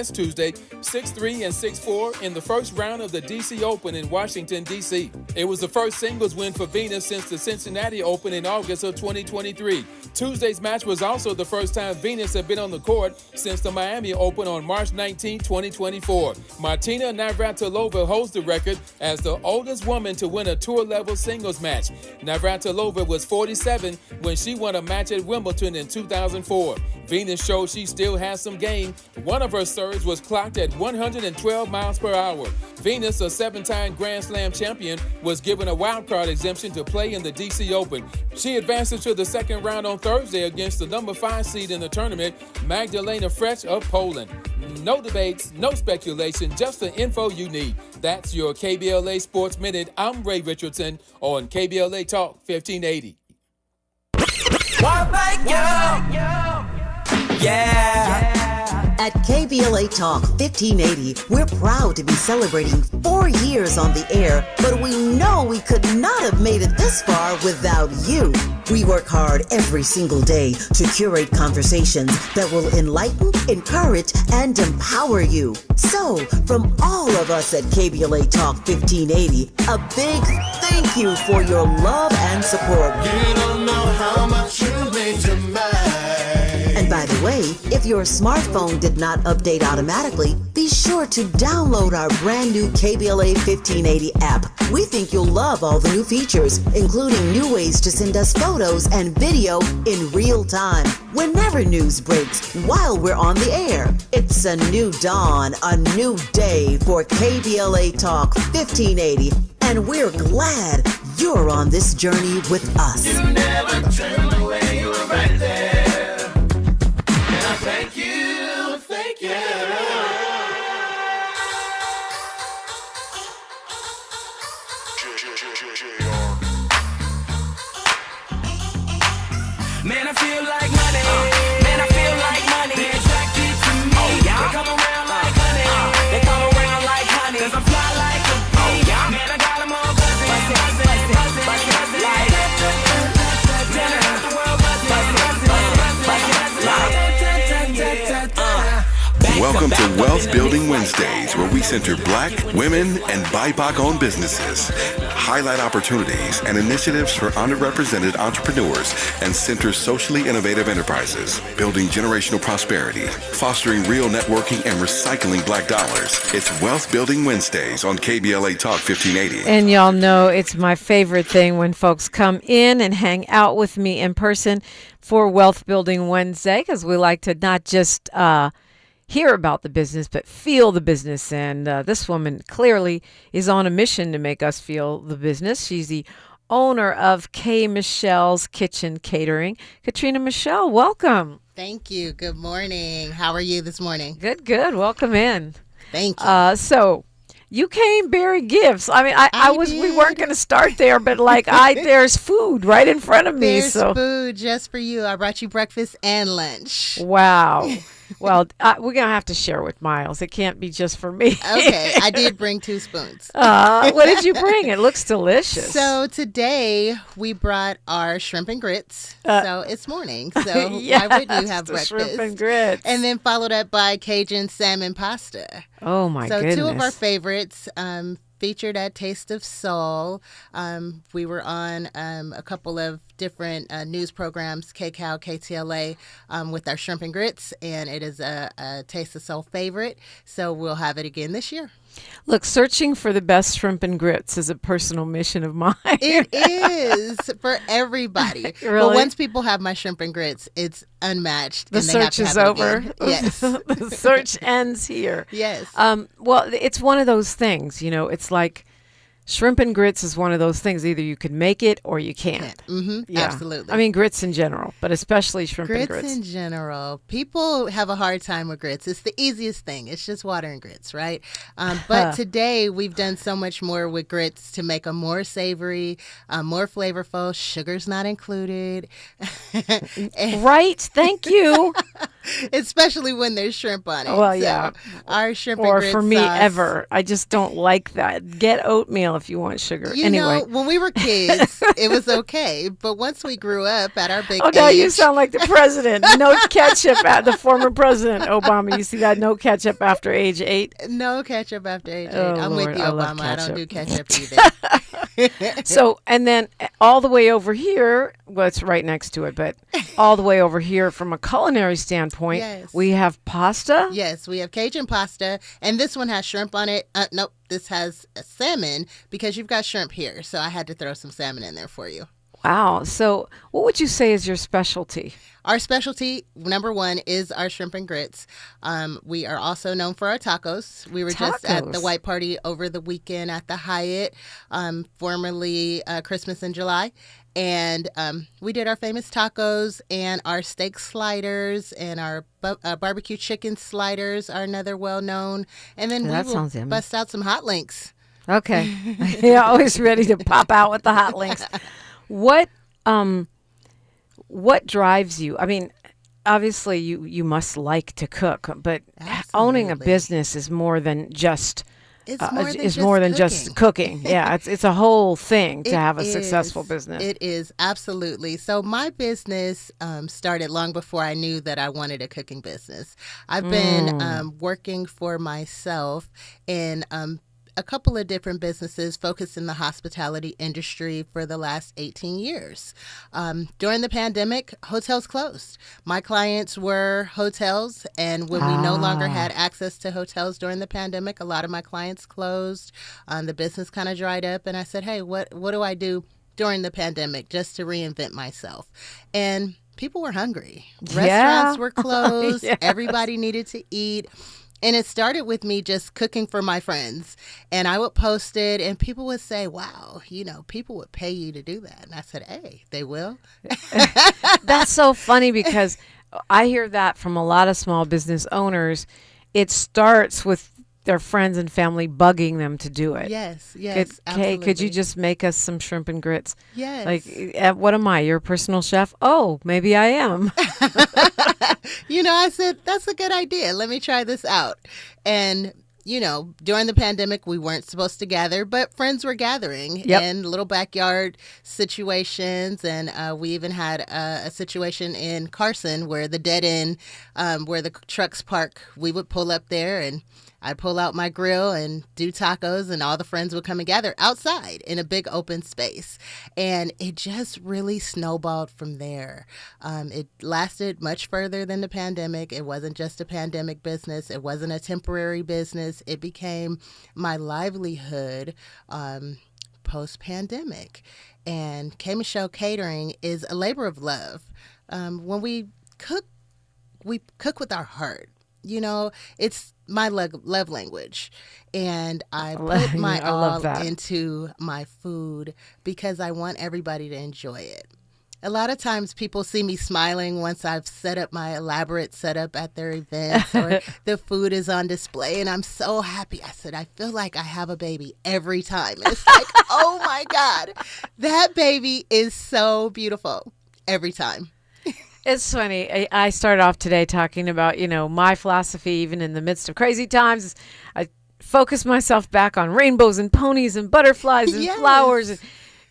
Tuesday, 6-3 and 6-4 in the first round of the DC Open in Washington, D.C. It was the first singles win for Venus since the Cincinnati Open in August of 2023. Tuesday's match was also the first time Venus had been on the court since the Miami Open on March 19, 2024. Martina Navratilova holds the record as the oldest woman to win a tour-level singles match. Navratilova was 47 when she won a match at Wimbledon in 2004. Venus showed she still has some game. One of her serves was clocked at 112 miles per hour. Venus, a seven-time Grand Slam champion, was given a wildcard exemption to play in the DC Open. She advances to the second round on Thursday against the number 5 seed in the tournament, Magdalena Frech of Poland. No debates, no speculation, just the info you need. That's your KBLA Sports Minute. I'm Ray Richardson on KBLA Talk 1580. At KBLA Talk 1580, we're proud to be celebrating 4 years on the air, but we know we could not have made it this far without you. We work hard every single day to curate conversations that will enlighten, encourage, and empower you. So, from all of us at KBLA Talk 1580, a big thank you for your love and support. You don't know how much you mean to me. And by the way, if your smartphone did not update automatically, be sure to download our brand new KBLA 1580 app. We think you'll love all the new features, including new ways to send us photos and video in real time, whenever news breaks, while we're on the air. It's a new dawn, a new day for KBLA Talk 1580, and we're glad you're on this journey with us. You never turned away, you were right there. Thank you, thank you. Man, I feel like money. Man, I feel like money. They're attracted to me. They come around like honey. They come around like honey. 'Cause I fly like a bee. Man, I got them all buzzing. Welcome to Wealth Building Wednesdays, where we center Black, women, and BIPOC-owned businesses, highlight opportunities and initiatives for underrepresented entrepreneurs, and center socially innovative enterprises, building generational prosperity, fostering real networking, and recycling Black dollars. It's Wealth Building Wednesdays on KBLA Talk 1580. And y'all know it's my favorite thing when folks come in and hang out with me in person for Wealth Building Wednesday, because we like to not just hear about the business, but feel the business. And this woman clearly is on a mission to make us feel the business. She's the owner of K. Michelle's Kitchen Catering. Katrina Michelle, welcome. Thank you. Good morning. How are you this morning? Good, good. Welcome in. Thank you. So you came bearing gifts. I mean, we weren't going to start there, but there's food right in front of me. There's food just for you. I brought you breakfast and lunch. Wow. Well, we're going to have to share with Miles. It can't be just for me. Okay. I did bring 2 spoons. What did you bring? It looks delicious. So today we brought our shrimp and grits. So it's morning. So yes, why wouldn't you have breakfast? Shrimp and grits. And then followed up by Cajun Salmon pasta. Oh, my goodness. So 2 of our favorites. Featured at Taste of Soul. We were on a couple of different news programs, KCAL, KTLA, with our shrimp and grits, and it is a Taste of Soul favorite, so we'll have it again this year. Look, searching for the best shrimp and grits is a personal mission of mine. It is for everybody. Really? But once people have my shrimp and grits, it's unmatched. The and they have search to is have it over. again. Yes. The search ends here. Yes. Well, it's one of those things, it's like shrimp and grits is one of those things. Either you can make it or you can't. Mm-hmm. Yeah. Absolutely. I mean, grits in general, but especially shrimp and grits. Grits in general. People have a hard time with grits. It's the easiest thing. It's just water and grits, right? But today we've done so much more with grits to make them more savory, more flavorful. Sugar's not included. Right. Thank you. Especially when there's shrimp on it. Well, So yeah. our shrimp and Or grits for me, sauce. ever. I just don't like that. Get oatmeal if you want sugar. You Anyway. know, when we were kids, it was okay. But once we grew up at our big Oh, now you age, sound like the president. No ketchup at the former president Obama. You see that? No ketchup after age 8. no ketchup after age 8. Oh, I'm Lord, with you, I love Obama. I don't do ketchup. ketchup either. So, and then all the way over here, well, it's right next to it, but all the way over here from a culinary standpoint, Yes. we have pasta. Yes, we have Cajun pasta, and this one has shrimp on it. Nope, this has salmon because you've got shrimp here. So I had to throw some salmon in there for you. Wow. So, what would you say is your specialty? Our specialty, number one, is our shrimp and grits. We are also known for our tacos. We were just at the Tacos. white party over the weekend at the Hyatt, formerly Christmas in July. And we did our famous tacos and our steak sliders and our barbecue chicken sliders are another well-known. And then That we will sounds yummy. bust out some hot links. Okay. You're always ready to pop out with the hot links. What drives you? I mean, obviously you must like to cook, but owning a Absolutely. business is more than just It's more than just cooking. Yeah, it's a whole thing to It have a successful is. business. It is, absolutely. So my business started long before I knew that I wanted a cooking business. I've been working for myself in a couple of different businesses focused in the hospitality industry for the last 18 years. During the pandemic, hotels closed. My clients were hotels, and when we no longer had access to hotels during the pandemic, a lot of my clients closed. The business kind of dried up, and I said, hey, what do I do during the pandemic just to reinvent myself? And people were hungry. Yeah. Restaurants were closed. Yes. Everybody needed to eat. And it started with me just cooking for my friends. And I would post it, and people would say, wow, people would pay you to do that. And I said, hey, they will. That's so funny because I hear that from a lot of small business owners. It starts with their friends and family bugging them to do it. Yes, Could, absolutely. could you just make us some shrimp and grits? Yes. Like, what am I, your personal chef? Oh, maybe I am. I said, that's a good idea. Let me try this out. And, during the pandemic, we weren't supposed to gather, but friends were gathering in little backyard situations. And we even had a situation in Carson where the dead end, where the trucks park, we would pull up there and I'd pull out my grill and do tacos, and all the friends would come and gather outside in a big open space. And it just really snowballed from there. It lasted much further than the pandemic. It wasn't just a pandemic business. It wasn't a temporary business. It became my livelihood post-pandemic. And Michelle Catering is a labor of love. When we cook with our heart. It's my love language. And I put my I love all that. into my food because I want everybody to enjoy it. A lot of times people see me smiling once I've set up my elaborate setup at their events or the food is on display, and I'm so happy. I said, I feel like I have a baby every time. It's like, oh my God, that baby is so beautiful every time. It's funny. I started off today talking about, my philosophy, even in the midst of crazy times. I focus myself back on rainbows and ponies and butterflies and Yes. flowers. And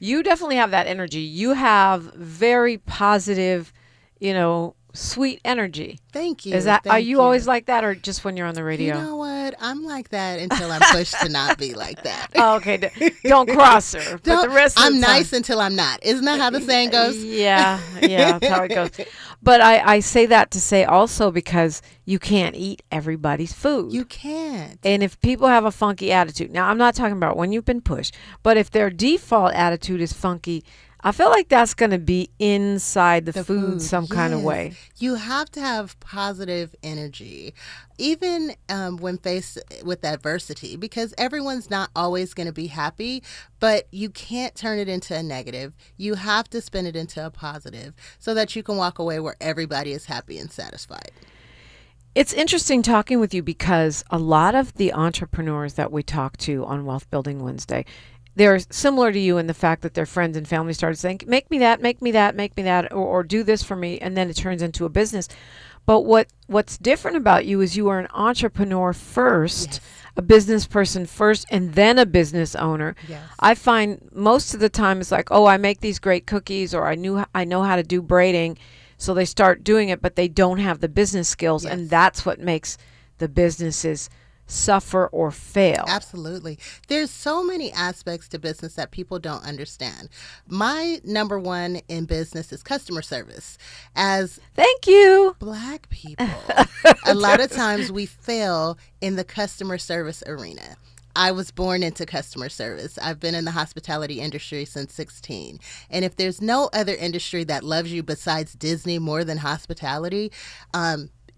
you definitely have that energy. You have very positive, sweet energy. Thank you. Are Thank you always like that, or just when you're on the radio? You know what? I'm like that until I'm pushed to not be like that. Oh, okay. Don't cross her. But the rest of I'm the time- nice until I'm not. Isn't that how the saying goes? Yeah, that's how it goes. But I say that to say also because you can't eat everybody's food. You can't. And if people have a funky attitude, now I'm not talking about when you've been pushed, but if their default attitude is funky, I feel like that's going to be inside the food some kind of yes. way. You have to have positive energy, even when faced with adversity, because everyone's not always going to be happy, but you can't turn it into a negative. You have to spin it into a positive so that you can walk away where everybody is happy and satisfied. It's interesting talking with you because a lot of the entrepreneurs that we talk to on Wealth Building Wednesday, they're similar to you in the fact that their friends and family started saying, make me that, make me that, make me that, or do this for me. And then it turns into a business. But what's different about you is you are an entrepreneur first, a business person first, and then a business owner. Yes. I find most of the time it's like, oh, I make these great cookies, or I know how to do braiding. So they start doing it, but they don't have the business skills. Yes. And that's what makes the businesses suffer or fail. Absolutely. There's so many aspects to business that people don't understand. My number one in business is customer service. As Thank you. Black people, a lot of times we fail in the customer service arena. I was born into customer service. I've been in the hospitality industry since 16. And if there's no other industry that loves you besides Disney more than hospitality,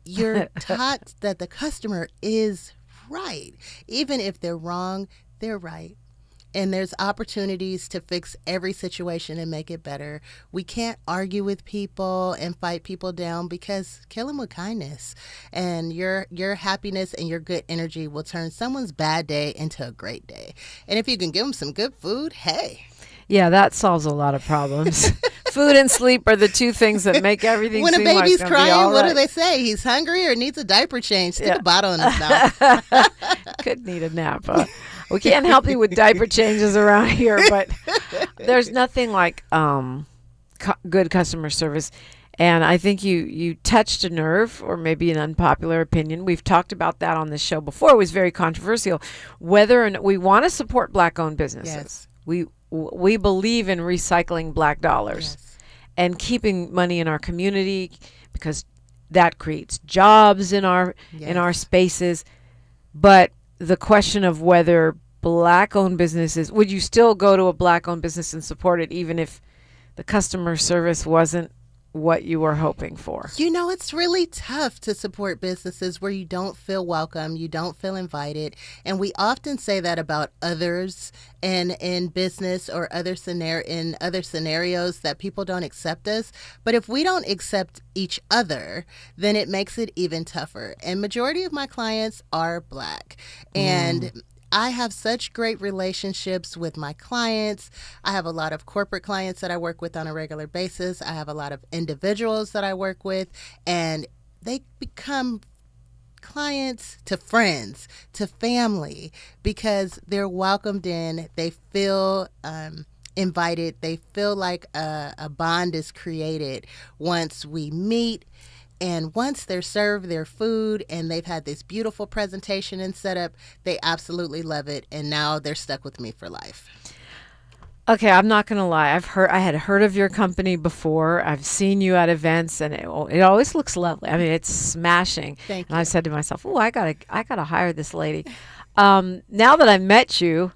you're taught that the customer is right. Even if they're wrong, they're right. And there's opportunities to fix every situation and make it better. We can't argue with people and fight people down, because kill them with kindness. And your happiness and your good energy will turn someone's bad day into a great day. And if you can give them some good food, hey. Yeah, that solves a lot of problems. Food and sleep are the two things that make everything when a seem baby's like crying, what do right. they say? He's hungry or needs a diaper change. Stick a bottle in his mouth. Could need a nap. We can't help you with diaper changes around here, but there's nothing like good customer service. And I think you touched a nerve, or maybe an unpopular opinion. We've talked about that on this show before. It was very controversial. Whether or not we want to support Black-owned businesses. Yes. We believe in recycling Black dollars and keeping money in our community, because that creates jobs in our spaces. But the question of whether Black-owned businesses, would you still go to a Black-owned business and support it even if the customer service wasn't what you were hoping for? You know, it's really tough to support businesses where you don't feel welcome, you don't feel invited. And we often say that about others and in business or in other scenarios, that people don't accept us. But if we don't accept each other, then it makes it even tougher. And majority of my clients are Black. And I have such great relationships with my clients. I have a lot of corporate clients that I work with on a regular basis. I have a lot of individuals that I work with, and they become clients to friends, to family, because they're welcomed in. They feel invited. They feel like a bond is created once we meet. And once they're served their food and they've had this beautiful presentation and setup, they absolutely love it. And now they're stuck with me for life. Okay, I'm not going to lie. I had heard of your company before. I've seen you at events, and it always looks lovely. I mean, it's smashing. Thank you. And I said to myself, "Oh, I gotta hire this lady." Now that I met you,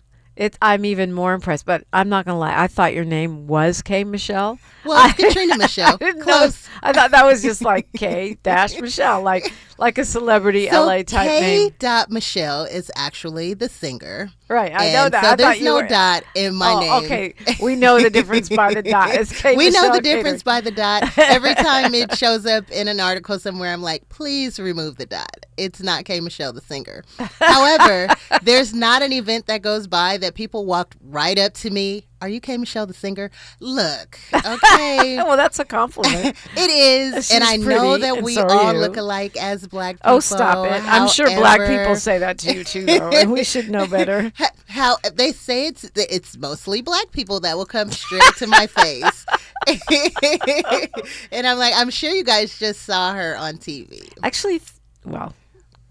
I'm even more impressed. But I'm not going to lie. I thought your name was K. Michelle. Well, Katrina Michelle. Close. I thought that was just like K-Michelle, like a celebrity LA type name. Michelle is actually the singer. Right, I know that. So I there's no dot in my name. Okay, we know the difference by the dot. It's K. We know Michelle the difference by the dot. Every time it shows up in an article somewhere, I'm like, please remove the dot. It's not K. Michelle the singer. However, there's not an event that goes by that people walked right up to me. Are you K. Michelle the singer? Look, okay. Well, that's a compliment. It is. She's and I know pretty, that and we so are all you. look alike as Black people. Oh, stop it. I'm sure Black people say that to you, too, though, and we should know better. How they say it's mostly Black people that will come straight to my face. And I'm like, I'm sure you guys just saw her on TV. Actually, well,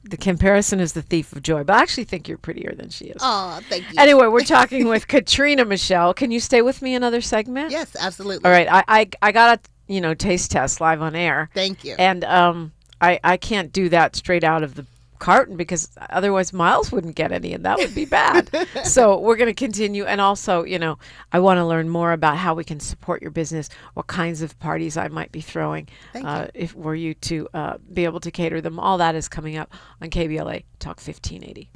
the comparison is the thief of joy, but I actually think you're prettier than she is. Oh, thank you. Anyway, we're talking with Katrina Michelle. Can you stay with me another segment? Yes, absolutely. All right. I got a taste test live on air. Thank you. And I can't do that straight out of the carton, because otherwise Miles wouldn't get any, and that would be bad. So we're going to continue. And also, I want to learn more about how we can support your business, what kinds of parties I might be throwing if were you to be able to cater them. All that is coming up on KBLA Talk 1580.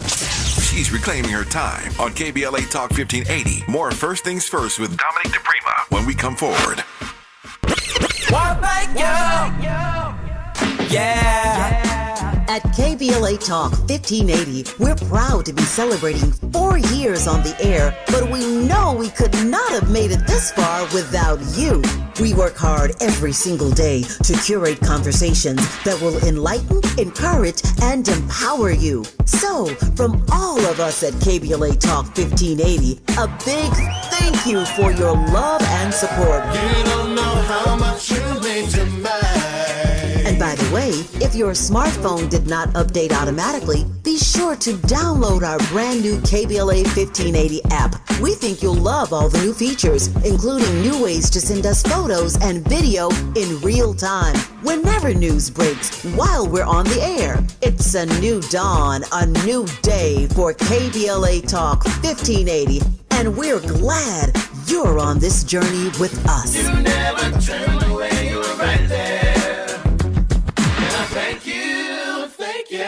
She's reclaiming her time on KBLA Talk 1580. More First Things First with Dominique DiPrima when we come forward. Yeah. At KBLA Talk 1580, we're proud to be celebrating 4 years on the air, but we know we could not have made it this far without you. We work hard every single day to curate conversations that will enlighten, encourage, and empower you. So, from all of us at KBLA Talk 1580, a big thank you for your love and support. You don't know how much you mean to me. And by the way, if your smartphone did not update automatically, be sure to download our brand new KBLA 1580 app. We think you'll love all the new features, including new ways to send us photos and video in real time, whenever news breaks, while we're on the air. It's a new dawn, a new day for KBLA Talk 1580, and we're glad you're on this journey with us. You never turned away, you were right there. Thank you, thank you.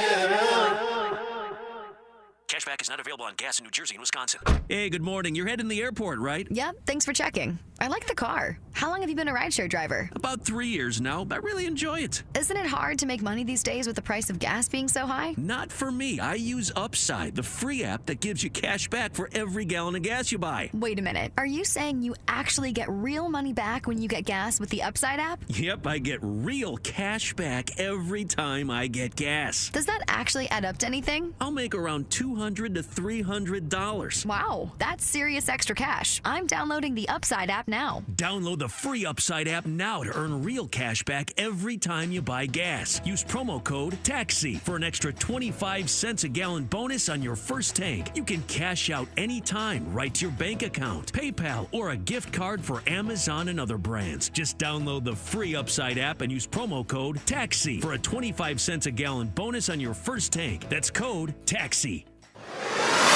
Cashback is not available on gas in New Jersey and Wisconsin. Hey, good morning. You're heading to the airport, right? Yep, thanks for checking. I like the car. How long have you been a rideshare driver? About 3 years now. I really enjoy it. Isn't it hard to make money these days with the price of gas being so high? Not for me. I use Upside, the free app that gives you cash back for every gallon of gas you buy. Wait a minute. Are you saying you actually get real money back when you get gas with the Upside app? Yep, I get real cash back every time I get gas. Does that actually add up to anything? I'll make around $200 to $300. Wow, that's serious extra cash. I'm downloading the Upside app now. Download the free Upside app now to earn real cash back every time you buy gas. Use promo code TAXI for an extra 25 cents a gallon bonus on your first tank. You can cash out anytime right to your bank account, PayPal, or a gift card for Amazon and other brands. Just download the free Upside app and use promo code TAXI for a 25 cents a gallon bonus on your first tank. That's code TAXI.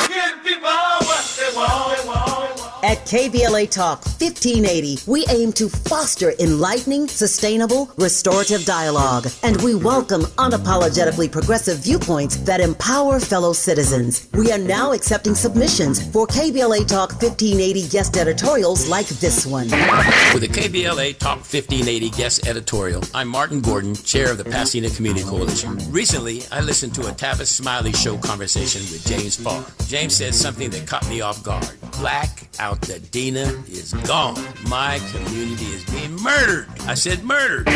Give people what they want. At KBLA Talk 1580, we aim to foster enlightening, sustainable, restorative dialogue, and we welcome unapologetically progressive viewpoints that empower fellow citizens. We are now accepting submissions for KBLA Talk 1580 guest editorials like this one. For the KBLA Talk 1580 guest editorial, I'm Martin Gordon, chair of the Pasadena Community Coalition. Recently, I listened to a Tavis Smiley Show conversation with James Farr. James said something that caught me off guard. Black out the Dina is gone. My community is being murdered. I said murdered.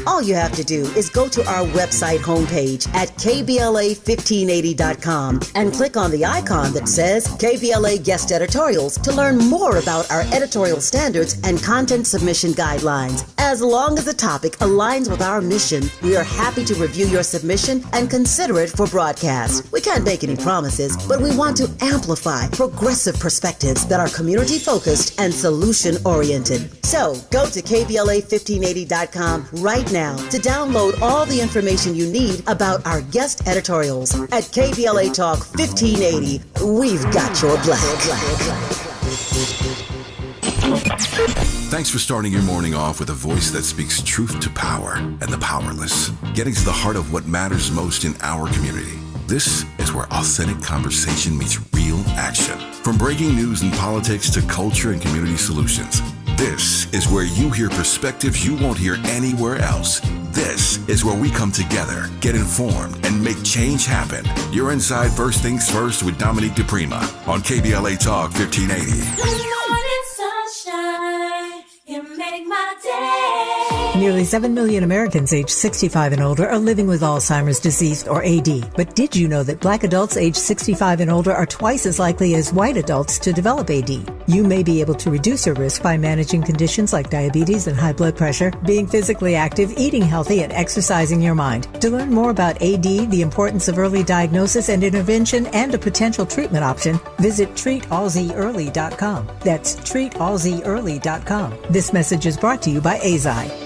All you have to do is go to our website homepage at KBLA1580.com and click on the icon that says KBLA Guest Editorials to learn more about our editorial standards and content submission guidelines. As long as the topic aligns with our mission, we are happy to review your submission and consider it for broadcast. We can't make any promises, but we want to amplify progressive perspectives that are community-focused and solution-oriented. So, go to KBLA1580.com right now to download all the information you need about our guest editorials. At KBLA Talk 1580, we've got your black. Thanks for starting your morning off with a voice that speaks truth to power and the powerless, getting to the heart of what matters most in our community. This is where authentic conversation meets real action. From breaking news and politics to culture and community solutions. This is where you hear perspectives you won't hear anywhere else. This is where we come together, get informed, and make change happen. You're inside First Things First with Dominique DiPrima on KBLA Talk 1580. Good morning, sunshine. You make my day. Nearly 7 million Americans aged 65 and older are living with Alzheimer's disease or AD. But did you know that black adults aged 65 and older are twice as likely as white adults to develop AD? You may be able to reduce your risk by managing conditions like diabetes and high blood pressure, being physically active, eating healthy, and exercising your mind. To learn more about AD, the importance of early diagnosis and intervention, and a potential treatment option, visit treatalzearly.com. That's treatalzearly.com. This message is brought to you by AZI.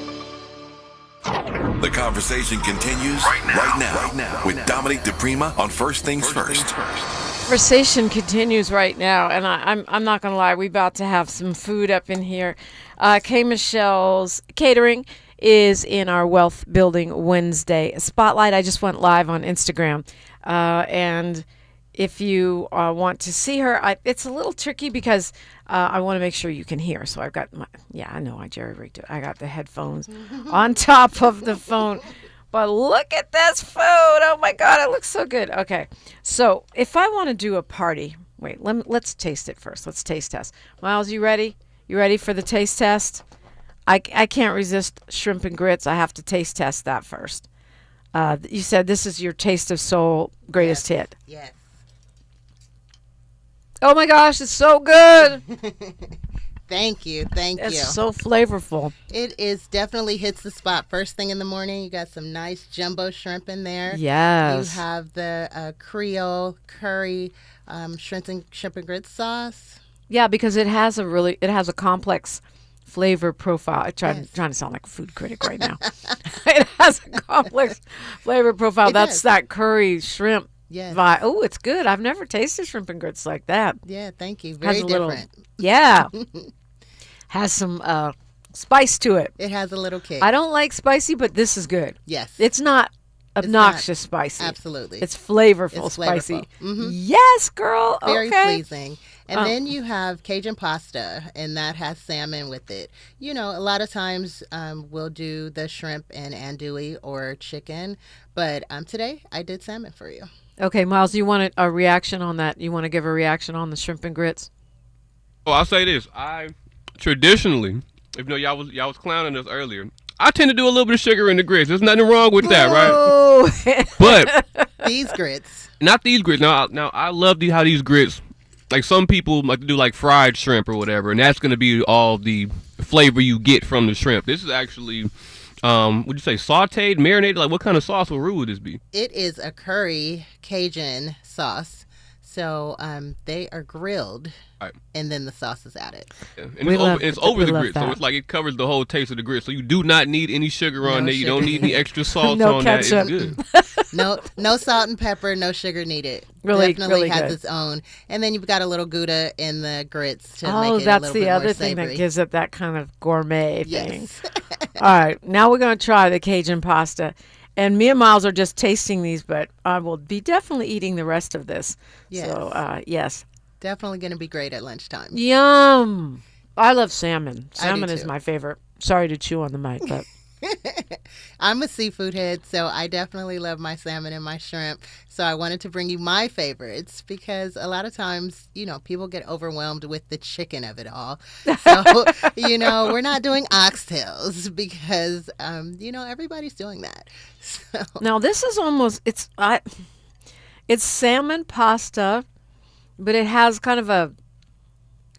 The conversation continues right now with Dominique DiPrima on First Things First. Conversation continues right now, and I'm not going to lie, we're about to have some food up in here. K. Michelle's Catering is in our Wealth Building Wednesday Spotlight. I just went live on Instagram, and if you want to see her, it's a little tricky because I want to make sure you can hear. So I've got I know I jerry-rigged it. I got the headphones on top of the phone. But look at this food. Oh my God, it looks so good. Okay. So if I want to do a party, wait, let's taste it first. Let's taste test. Miles, you ready? You ready for the taste test? I can't resist shrimp and grits. I have to taste test that first. You said this is your Taste of Soul greatest hit. Yes. Oh my gosh, it's so good. Thank you. It's so flavorful. It is definitely hits the spot first thing in the morning. You got some nice jumbo shrimp in there. Yes. You have the Creole curry shrimp and grits sauce. Yeah, because it has a complex flavor profile. I'm trying to sound like a food critic right now. It has a complex flavor profile. That's that curry shrimp. Yes. Oh, it's good. I've never tasted shrimp and grits like that. Yeah, thank you. Very different. Yeah. Has some spice to it. It has a little kick. I don't like spicy, but this is good. Yes. It's not obnoxious spicy. Absolutely. It's flavorful spicy. Mm-hmm. Yes, girl. Very okay. pleasing. And then you have Cajun pasta, and that has salmon with it. You know, a lot of times we'll do the shrimp and andouille or chicken, but today I did salmon for you. Okay, Miles, you want a reaction on that? You want to give a reaction on the shrimp and grits? Oh, I'll say this. I traditionally, if you know y'all was clowning us earlier, I tend to do a little bit of sugar in the grits. There's nothing wrong with that, right? But these grits. Not these grits. Now I love how these grits, like some people like to do like fried shrimp or whatever, and that's going to be all the flavor you get from the shrimp. This is actually, would you say sauteed, marinated? Like what kind of sauce or roux would this be? It is a curry Cajun sauce. So they are grilled, right, and then the sauce is added. Yeah. And it's over the grits, so it's like it covers the whole taste of the grits. So you do not need any sugar on there. You don't need any extra salt on ketchup. that. It's good. No salt and pepper, no sugar needed. Really, definitely really has good. its own. And then you've got a little Gouda in the grits to make it a little that's the bit other more thing savory. that gives it that kind of gourmet thing. Yes. All right, now we're going to try the Cajun pasta. And me and Miles are just tasting these, but I will be definitely eating the rest of this. Yes. So, yes. Definitely going to be great at lunchtime. Yum. I love salmon. Salmon is too. my favorite. Sorry to chew on the mic, but I'm a seafood head, so I definitely love my salmon and my shrimp. So I wanted to bring you my favorites because a lot of times, you know, people get overwhelmed with the chicken of it all. So, you know, we're not doing oxtails because, you know, everybody's doing that. So. Now this is almost, it's salmon pasta, but it has kind of a,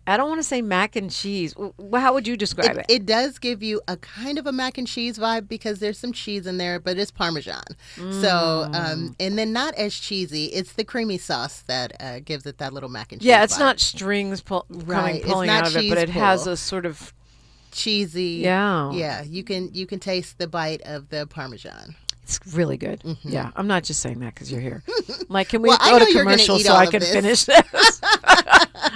I don't want to say mac and cheese. How would you describe it? It does give you a kind of a mac and cheese vibe because there's some cheese in there, but it's Parmesan. So, and then not as cheesy. It's the creamy sauce that gives it that little mac and cheese Yeah, it's vibe. not strings pulling out of it, but it has a sort of cheesy. Yeah, you can taste the bite of the Parmesan. It's really good. Mm-hmm. Yeah, I'm not just saying that because you're here. Like, can we Well, I go know to you're gonna commercial eat so all I of can this. finish this?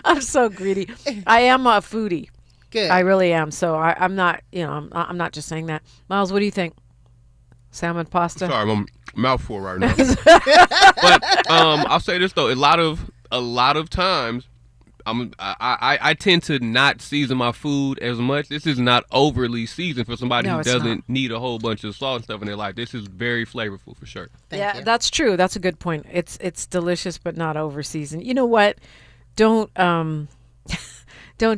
I'm so greedy. I am a foodie. Good. I really am. So I'm not. You know, I'm not just saying that. Miles, what do you think? Salmon pasta. Sorry, I'm mouthful right now. But I'll say this though: a lot of times, I tend to not season my food as much. This is not overly seasoned for somebody who doesn't need a whole bunch of salt and stuff in their life. This is very flavorful for sure. Thank you. That's true. That's a good point. It's delicious, but not over seasoned. You know what? Don't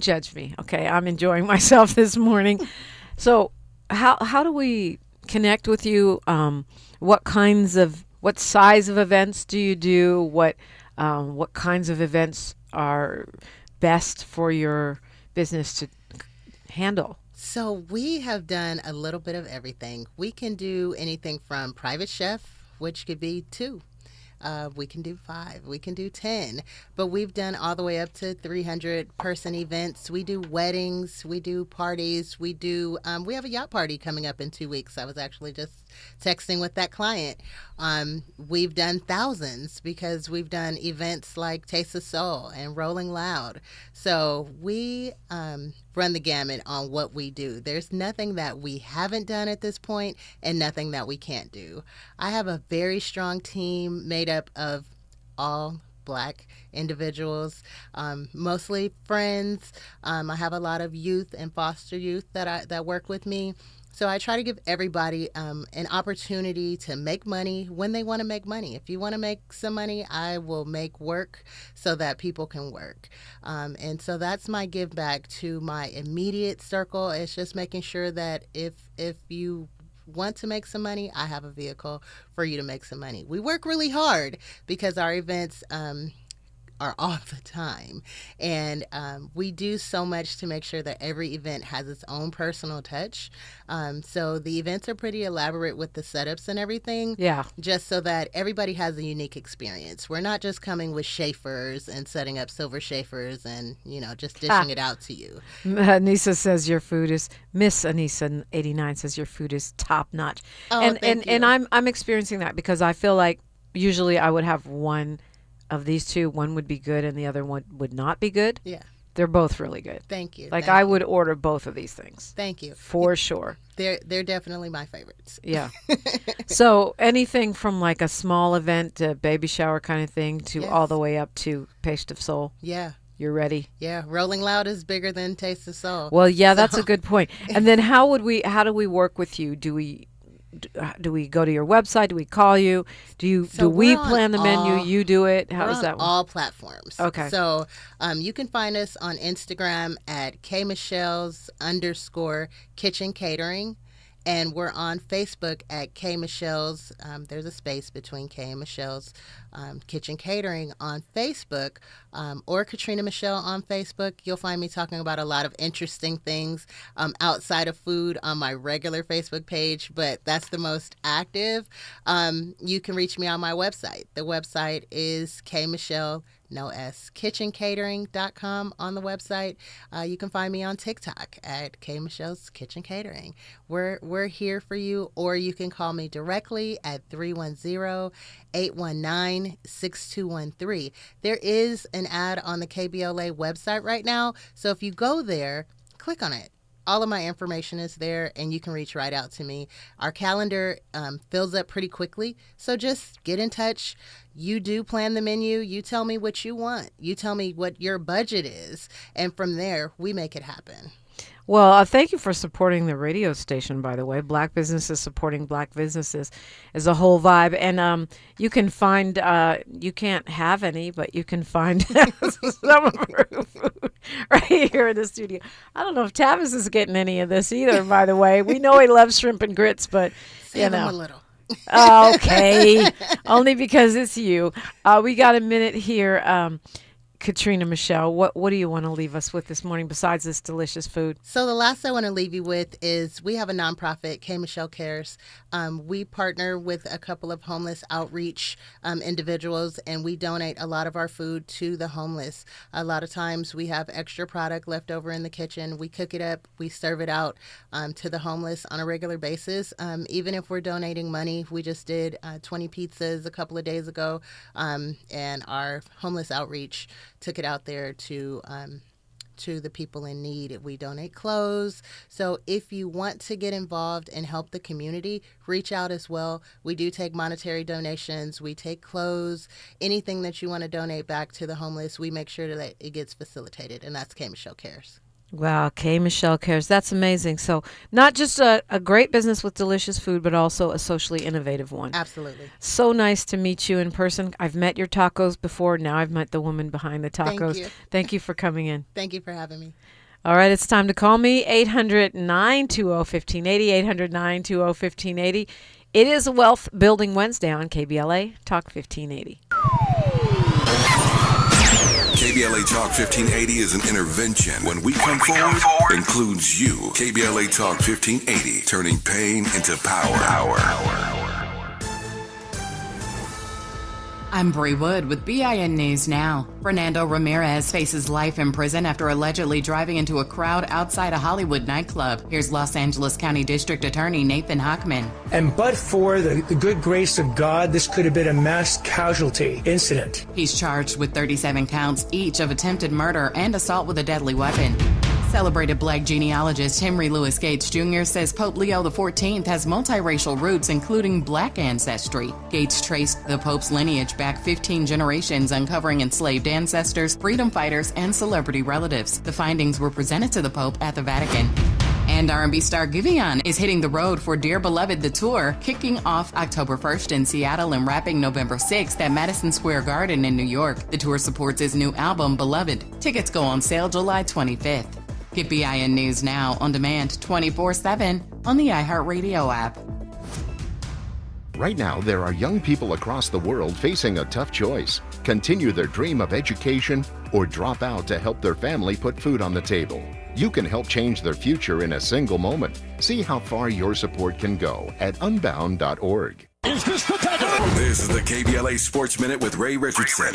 judge me. Okay, I'm enjoying myself this morning. So, how do we connect with you? What size of events do you do? What kinds of events are best for your business to handle? So we have done a little bit of everything. We can do anything from private chef, which could be 2. We can do 5. We can do 10. But we've done all the way up to 300-person events. We do weddings. We do parties. We have a yacht party coming up in 2 weeks. I was actually just texting with that client. We've done thousands because we've done events like Taste of Soul and Rolling Loud. So we run the gamut on what we do. There's nothing that we haven't done at this point and nothing that we can't do. I have a very strong team made up of all Black individuals, mostly friends. I have a lot of youth and foster youth that work with me. So I try to give everybody an opportunity to make money when they want to make money. If you want to make some money, I will make work so that people can work. And so that's my give back to my immediate circle. It's just making sure that if you want to make some money, I have a vehicle for you to make some money. We work really hard because our events are all the time. And we do so much to make sure that every event has its own personal touch. So the events are pretty elaborate with the setups and everything. Yeah. Just so that everybody has a unique experience. We're not just coming with Schaefers and setting up silver Schaefers and, just dishing it out to you. Anissa says your food is, Miss Anissa 89 says your food is top notch. Oh, thank you. And I'm experiencing that because I feel like usually I would have one of these two. One would be good and the other one would not be good. Yeah. They're both really good. Thank you. Like I would order both of these things. Thank you. For sure. They're definitely my favorites. Yeah. So anything from like a small event to baby shower kind of thing to all the way up to Taste of Soul. Yeah. You're ready? Yeah. Rolling Loud is bigger than Taste of Soul. Well, yeah, that's a good point. And then how do we work with you? Do we go to your website? Do we call you? Do we plan the menu? You do it? How does that work? All platforms. Okay. So you can find us on Instagram at KMichelle's_kitchen catering. And we're on Facebook at K Michelle's. There's a space between K and Michelle's Kitchen Catering on Facebook, or Katrina Michelle on Facebook. You'll find me talking about a lot of interesting things outside of food on my regular Facebook page, but that's the most active. You can reach me on my website. The website is kitchencatering.com on the website. You can find me on TikTok at K Michelle's Kitchen Catering. We're here for you, or you can call me directly at 310-819-6213. There is an ad on the KBLA website right now, so if you go there, click on it. All of my information is there, and you can reach right out to me. Our calendar fills up pretty quickly, so just get in touch. You do plan the menu. You tell me what you want. You tell me what your budget is, and from there, we make it happen. Well, thank you for supporting the radio station, by the way. Black businesses supporting black businesses is a whole vibe. And you can find, you can't have any, but you can find some of our food right here in the studio. I don't know if Tavis is getting any of this either, by the way. We know he loves shrimp and grits, but, Save him a little. Okay. Only because it's you. We got a minute here. Katrina Michelle, what do you want to leave us with this morning besides this delicious food? So the last I want to leave you with is we have a nonprofit, K Michelle Cares. We partner with a couple of homeless outreach individuals, and we donate a lot of our food to the homeless. A lot of times we have extra product left over in the kitchen. We cook it up. We serve it out to the homeless on a regular basis. Even if we're donating money, we just did 20 pizzas a couple of days ago, and our homeless outreach took it out there to the people in need. We donate clothes. So if you want to get involved and help the community, reach out as well. We do take monetary donations. We take clothes. Anything that you want to donate back to the homeless, we make sure that it gets facilitated, and that's K Michelle Cares. Wow, K Michelle Cares. That's amazing. So not just a great business with delicious food, but also a socially innovative one. Absolutely. So nice to meet you in person. I've met your tacos before. Now I've met the woman behind the tacos. Thank you. Thank you for coming in. Thank you for having me. All right, it's time to call me, 800-920-1580, 800-920-1580. It is Wealth Building Wednesday on KBLA Talk 1580. KBLA Talk 1580 is an intervention. When we come forward, includes you. KBLA Talk 1580, turning pain into power. I'm Bree Wood with BIN News Now. Fernando Ramirez faces life in prison after allegedly driving into a crowd outside a Hollywood nightclub. Here's Los Angeles County District Attorney Nathan Hochman. And but for the good grace of God, this could have been a mass casualty incident. He's charged with 37 counts, each of attempted murder and assault with a deadly weapon. Celebrated black genealogist Henry Louis Gates Jr. says Pope Leo XIV has multiracial roots, including black ancestry. Gates traced the Pope's lineage back 15 generations, uncovering enslaved ancestors, freedom fighters, and celebrity relatives. The findings were presented to the Pope at the Vatican. And R&B star Giveon is hitting the road for Dear Beloved the Tour, kicking off October 1st in Seattle and wrapping November 6th at Madison Square Garden in New York. The tour supports his new album, Beloved. Tickets go on sale July 25th. Get BIN News Now on demand 24/7 on the iHeartRadio app. Right now, there are young people across the world facing a tough choice. Continue their dream of education or drop out to help their family put food on the table. You can help change their future in a single moment. See how far your support can go at unbound.org. Is this the time? This is the KBLA Sports Minute with Ray Richardson.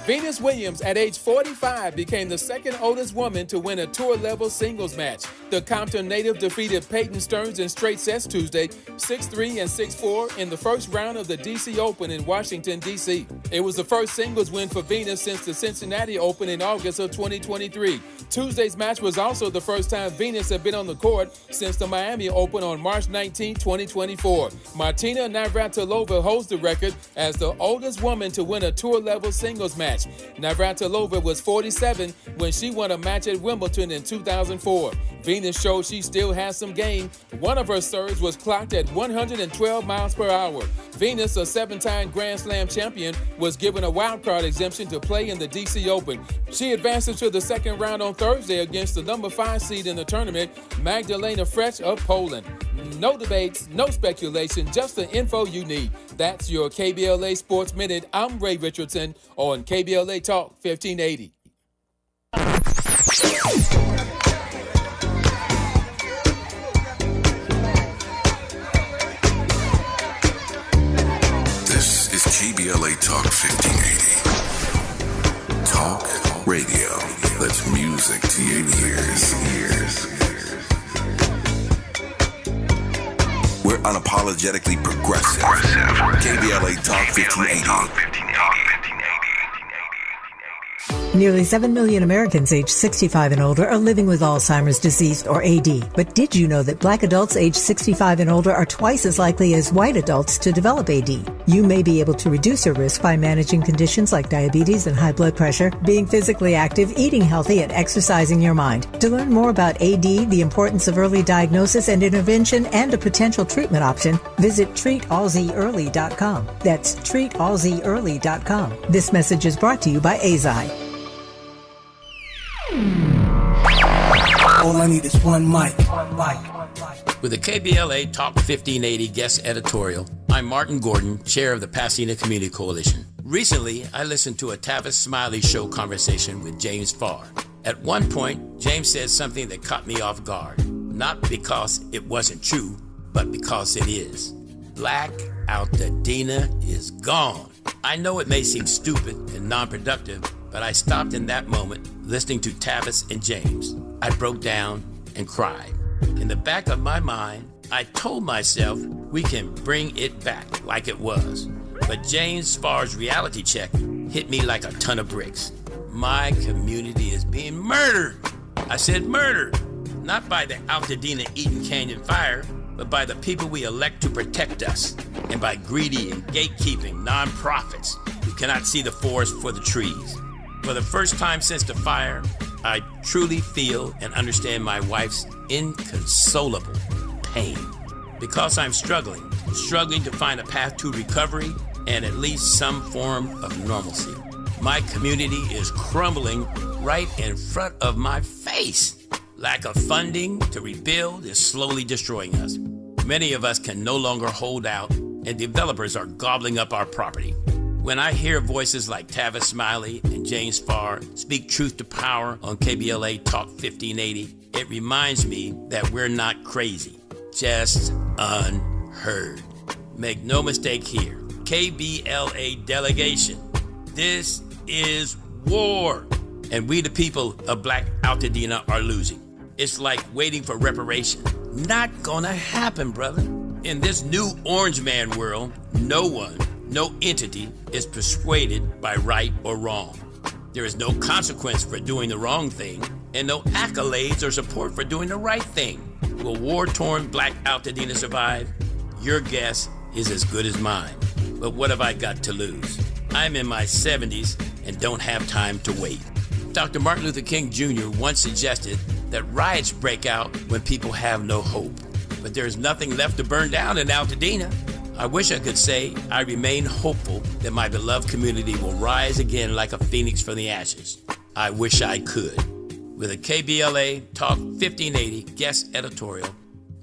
Venus Williams, at age 45, became the second oldest woman to win a tour-level singles match. The Compton native defeated Peyton Stearns in straight sets Tuesday, 6-3 and 6-4 in the first round of the DC Open in Washington, D.C. It was the first singles win for Venus since the Cincinnati Open in August of 2023. Tuesday's match was also the first time Venus had been on the court since the Miami Open on March 19, 2024. Martina Navratilova holds the record as the oldest woman to win a tour-level singles match. Navratilova was 47 when she won a match at Wimbledon in 2004. Venus showed she still has some game. One of her serves was clocked at 112 miles per hour. Venus, a 7-time Grand Slam champion, was given a wildcard exemption to play in the DC Open. She advances to the second round on Thursday against the number 5 seed in the tournament, Magdalena Frech of Poland. No debates, no speculation, just the info you need. That's your KBLA Sports Minute. I'm Ray Richardson on KBLA Talk 1580. This is KBLA Talk 1580. Talk radio. That's music to your ears. We're unapologetically progressive. KBLA Talk 1580. Nearly 7 million Americans aged 65 and older are living with Alzheimer's disease or AD. But did you know that Black adults aged 65 and older are twice as likely as white adults to develop AD? You may be able to reduce your risk by managing conditions like diabetes and high blood pressure, being physically active, eating healthy, and exercising your mind. To learn more about AD, the importance of early diagnosis and intervention, and a potential treatment option, visit treatalzearly.com. That's treatalzearly.com. This message is brought to you by AZI. All I need is one mic. With the KBLA Talk 1580 guest editorial, I'm Martin Gordon, chair of the Pasadena Community Coalition. Recently, I listened to a Tavis Smiley Show conversation with James Farr. At one point, James said something that caught me off guard. Not because it wasn't true, but because it is. Black Altadena is gone. I know it may seem stupid and non-productive, but I stopped in that moment listening to Tavis and James. I broke down and cried. In the back of my mind, I told myself we can bring it back like it was. But James Farr's reality check hit me like a ton of bricks. My community is being murdered. I said murdered, not by the Altadena Eaton Canyon fire, but by the people we elect to protect us, and by greedy and gatekeeping nonprofits who cannot see the forest for the trees. For the first time since the fire, I truly feel and understand my wife's inconsolable pain. Because I'm struggling to find a path to recovery and at least some form of normalcy. My community is crumbling right in front of my face. Lack of funding to rebuild is slowly destroying us. Many of us can no longer hold out, and developers are gobbling up our property. When I hear voices like Tavis Smiley and James Farr speak truth to power on KBLA Talk 1580, it reminds me that we're not crazy, just unheard. Make no mistake here, KBLA delegation, this is war, and we the people of Black Altadena are losing. It's like waiting for reparation. Not gonna happen, brother. In this new orange man world, no one, no entity is persuaded by right or wrong. There is no consequence for doing the wrong thing, and no accolades or support for doing the right thing. Will war-torn Black Altadena survive? Your guess is as good as mine. But what have I got to lose? I'm in my 70s and don't have time to wait. Dr. Martin Luther King Jr. once suggested that riots break out when people have no hope. But there's nothing left to burn down in Altadena. I wish I could say I remain hopeful that my beloved community will rise again like a phoenix from the ashes. I wish I could. With a KBLA Talk 1580 guest editorial,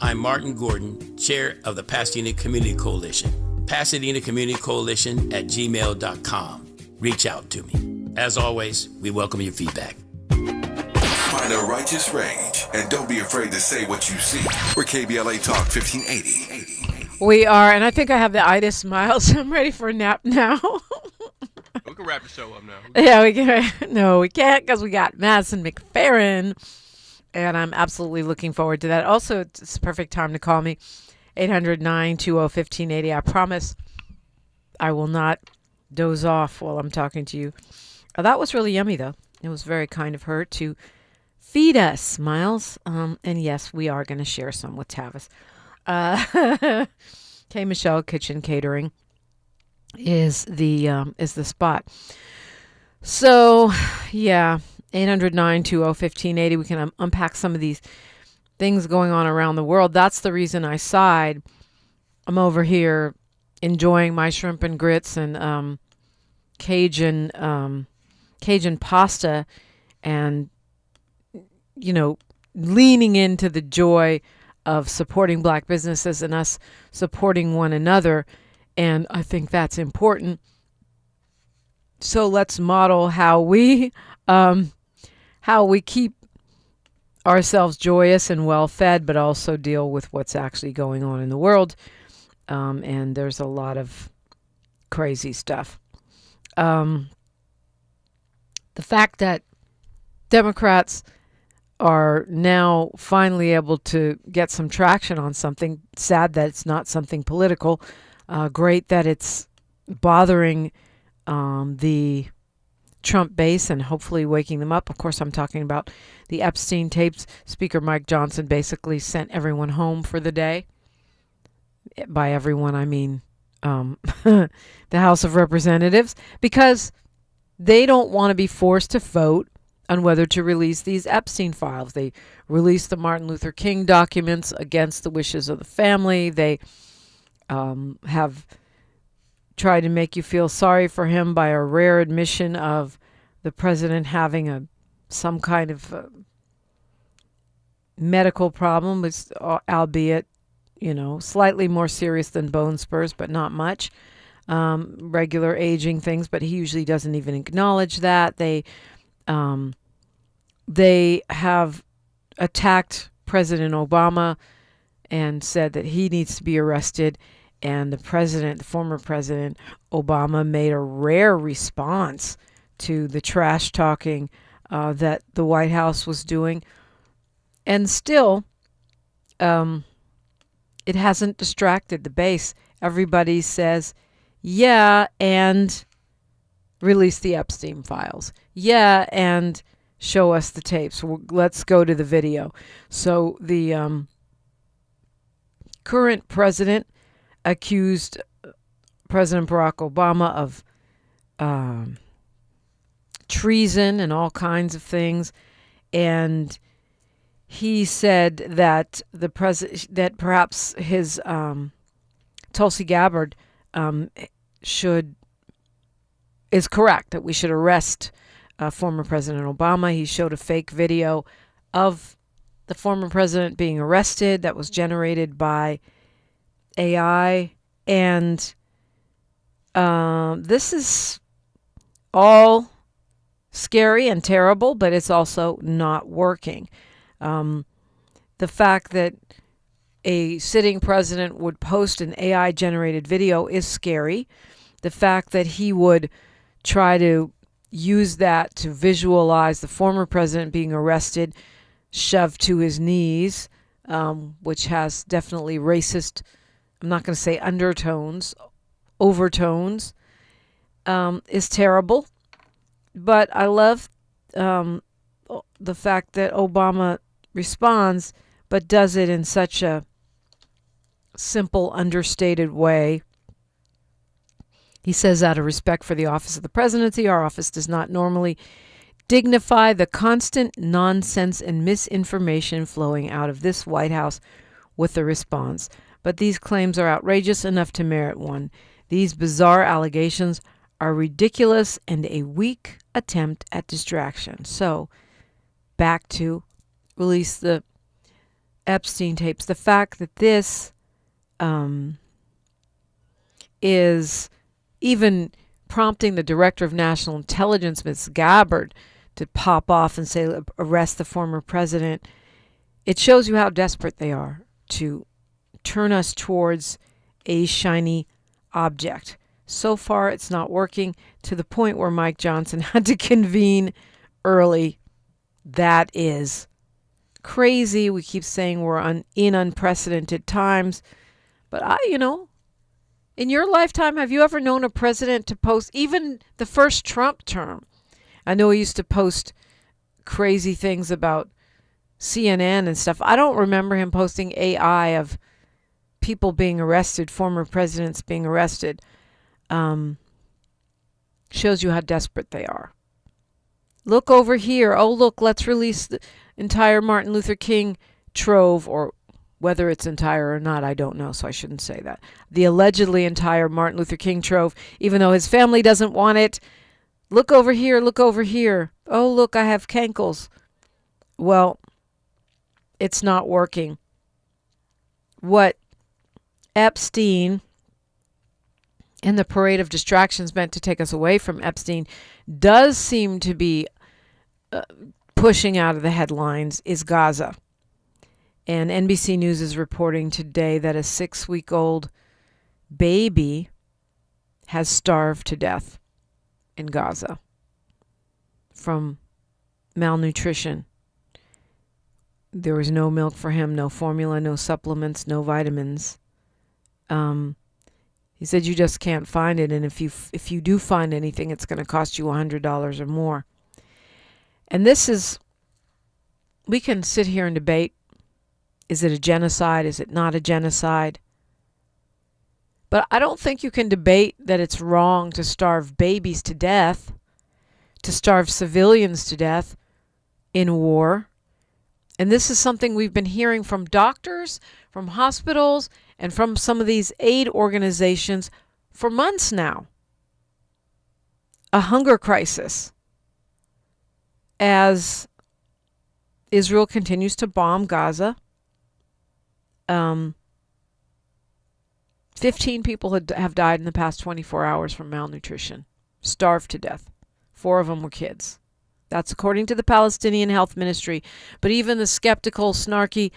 I'm Martin Gordon, chair of the Pasadena Community Coalition. Pasadena Community Coalition at gmail.com. Reach out to me. As always, we welcome your feedback. Find a righteous rage and don't be afraid to say what you see. We're KBLA Talk 1580. We are, and I think I have the itis, Miles. I'm ready for a nap now. We can wrap the show up now. Yeah, we can. No, we can't because we got Madison McFerrin, and I'm absolutely looking forward to that. Also, it's a perfect time to call me, 800-920-1580. I promise I will not doze off while I'm talking to you. That was really yummy, though. It was very kind of her to feed us, Miles. And yes, we are going to share some with Tavis. K. Michelle Kitchen Catering is the spot. So, yeah, 800-920-1580. We can unpack some of these things going on around the world. That's the reason I sighed. I'm over here enjoying my shrimp and grits and Cajun pasta, and leaning into the joy of supporting black businesses and us supporting one another. And I think that's important. So let's model how we keep ourselves joyous and well fed, but also deal with what's actually going on in the world. And there's a lot of crazy stuff. The fact that Democrats are now finally able to get some traction on something, sad that it's not something political, great that it's bothering the Trump base and hopefully waking them up. Of course, I'm talking about the Epstein tapes. Speaker Mike Johnson basically sent everyone home for the day. By everyone, I mean the House of Representatives, because they don't want to be forced to vote on whether to release these Epstein files. They released the Martin Luther King documents against the wishes of the family. They have tried to make you feel sorry for him by a rare admission of the president having some kind of medical problem, albeit slightly more serious than bone spurs, but not much. Regular aging things, but he usually doesn't even acknowledge that. They have attacked President Obama and said that he needs to be arrested. And the former President Obama, made a rare response to the trash talking that the White House was doing. And still, it hasn't distracted the base. Everybody says, yeah, and release the Epstein files. Yeah, and show us the tapes. Let's go to the video. So the current president accused President Barack Obama of treason and all kinds of things, and he said that that perhaps his Tulsi Gabbard is correct, that we should arrest former President Obama. He showed a fake video of the former president being arrested that was generated by AI, and this is all scary and terrible, but it's also not working. The fact that a sitting president would post an AI-generated video is scary. The fact that he would try to use that to visualize the former president being arrested, shoved to his knees, which has definitely racist, I'm not going to say undertones, overtones, is terrible. But I love the fact that Obama responds, but does it in such a simple, understated way. He says, out of respect for the office of the presidency, our office does not normally dignify the constant nonsense and misinformation flowing out of this White House with a response. But these claims are outrageous enough to merit one. These bizarre allegations are ridiculous and a weak attempt at distraction. So, back to release the Epstein tapes. The fact that this is even prompting the Director of National Intelligence, Ms. Gabbard, to pop off and say, arrest the former president, it shows you how desperate they are to turn us towards a shiny object. So far, it's not working, to the point where Mike Johnson had to convene early. That is crazy. We keep saying we're in unprecedented times. But in your lifetime, have you ever known a president to post, even the first Trump term? I know he used to post crazy things about CNN and stuff. I don't remember him posting AI of people being arrested, former presidents being arrested. Shows you how desperate they are. Look over here. Oh, look, let's release the entire Martin Luther King trove, or whether it's entire or not, I don't know, so I shouldn't say that. The allegedly entire Martin Luther King trove, even though his family doesn't want it. Look over here, look over here. Oh, look, I have cankles. Well, it's not working. What Epstein and the parade of distractions meant to take us away from Epstein does seem to be pushing out of the headlines is Gaza. And NBC News is reporting today that a 6-week-old baby has starved to death in Gaza from malnutrition. There was no milk for him, no formula, no supplements, no vitamins. He said you just can't find it, and if you do find anything, it's going to cost you $100 or more. And this is, we can sit here and debate, is it a genocide? Is it not a genocide? But I don't think you can debate that it's wrong to starve babies to death, to starve civilians to death in war. And this is something we've been hearing from doctors, from hospitals, and from some of these aid organizations for months now. A hunger crisis as Israel continues to bomb Gaza. 15 people have died in the past 24 hours from malnutrition, starved to death. 4 of them were kids. That's according to the Palestinian Health Ministry. But even the skeptical, snarky